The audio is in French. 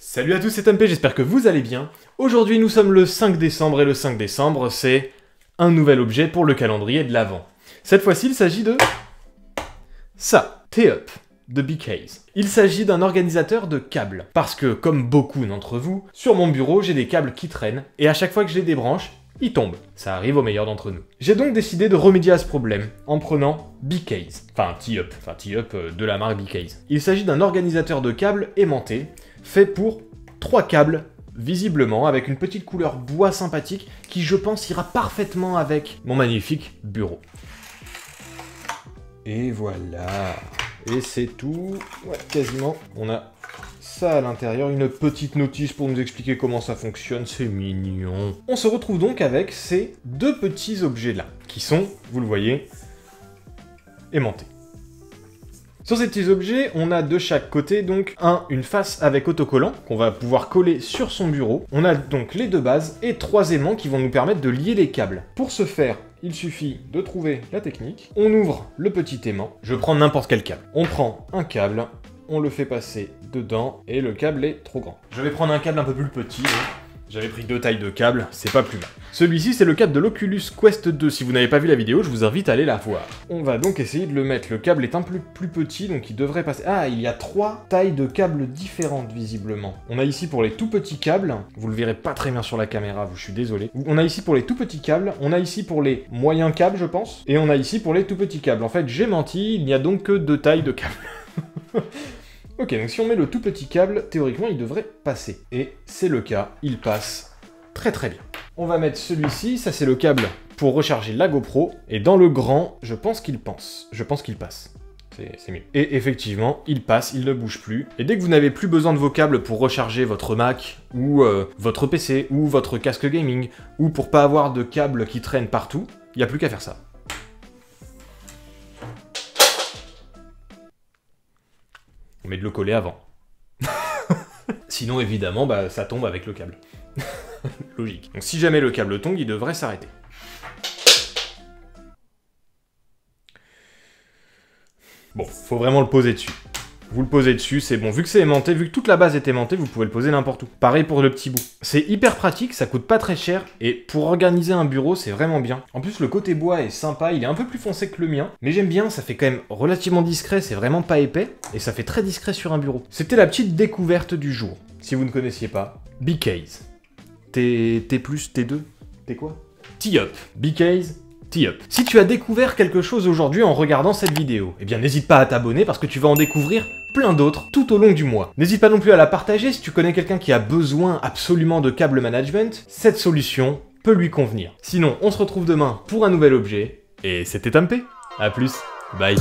Salut à tous, c'est MP, j'espère que vous allez bien. Aujourd'hui nous sommes le 5 décembre et le 5 décembre c'est un nouvel objet pour le calendrier de l'Avent. Cette fois-ci il s'agit de ça, T-Up de BKs. Il s'agit d'un organisateur de câbles, parce que comme beaucoup d'entre vous, sur mon bureau j'ai des câbles qui traînent, et à chaque fois que je les débranche, ils tombent. Ça arrive aux meilleurs d'entre nous. J'ai donc décidé de remédier à ce problème en prenant BKs, enfin T-Up de la marque BKs. Il s'agit d'un organisateur de câbles aimanté, fait pour 3 câbles, visiblement, avec une petite couleur bois sympathique qui, je pense, ira parfaitement avec mon magnifique bureau. Et voilà. Et c'est tout. Ouais, quasiment. On a ça à l'intérieur, une petite notice pour nous expliquer comment ça fonctionne, c'est mignon. On se retrouve donc avec ces deux petits objets-là, qui sont, vous le voyez, aimantés. Sur ces petits objets, on a de chaque côté donc une face avec autocollant qu'on va pouvoir coller sur son bureau. On a donc les deux bases et 3 aimants qui vont nous permettre de lier les câbles. Pour ce faire, il suffit de trouver la technique. On ouvre le petit aimant. Je prends n'importe quel câble. On prend un câble, on le fait passer dedans et le câble est trop grand. Je vais prendre un câble un peu plus petit. J'avais pris 2 tailles de câbles, c'est pas plus mal. Celui-ci, c'est le câble de l'Oculus Quest 2. Si vous n'avez pas vu la vidéo, je vous invite à aller la voir. On va donc essayer de le mettre. Le câble est un peu plus petit, donc il devrait passer... Ah, il y a 3 tailles de câbles différentes, visiblement. On a ici pour les tout petits câbles. Vous le verrez pas très bien sur la caméra, je suis désolé. On a ici pour les tout petits câbles. On a ici pour les moyens câbles, je pense. Et on a ici pour les tout petits câbles. En fait, j'ai menti, il n'y a donc que 2 tailles de câbles. Ok, donc si on met le tout petit câble, théoriquement, il devrait passer. Et c'est le cas, il passe très très bien. On va mettre celui-ci, ça c'est le câble pour recharger la GoPro. Et dans le grand, je pense qu'il passe. C'est mieux. Et effectivement, il passe, il ne bouge plus. Et dès que vous n'avez plus besoin de vos câbles pour recharger votre Mac, ou votre PC, ou votre casque gaming, ou pour pas avoir de câbles qui traînent partout, il n'y a plus qu'à faire ça. Mais de le coller avant. Sinon, évidemment, bah, ça tombe avec le câble. Logique. Donc si jamais le câble tombe, il devrait s'arrêter. Bon, faut vraiment le poser dessus. Vous le posez dessus, c'est bon. Vu que c'est aimanté, vu que toute la base est aimantée, vous pouvez le poser n'importe où. Pareil pour le petit bout. C'est hyper pratique, ça coûte pas très cher, et pour organiser un bureau, c'est vraiment bien. En plus, le côté bois est sympa, il est un peu plus foncé que le mien, mais j'aime bien, ça fait quand même relativement discret, c'est vraiment pas épais, et ça fait très discret sur un bureau. C'était la petite découverte du jour. Si vous ne connaissiez pas, BKs. T+, T2, T quoi? T-Up. BKs. T-Up. Si tu as découvert quelque chose aujourd'hui en regardant cette vidéo, eh bien n'hésite pas à t'abonner parce que tu vas en découvrir plein d'autres tout au long du mois. N'hésite pas non plus à la partager si tu connais quelqu'un qui a besoin absolument de câble management, cette solution peut lui convenir. Sinon, on se retrouve demain pour un nouvel objet, et c'était MP. A plus, bye.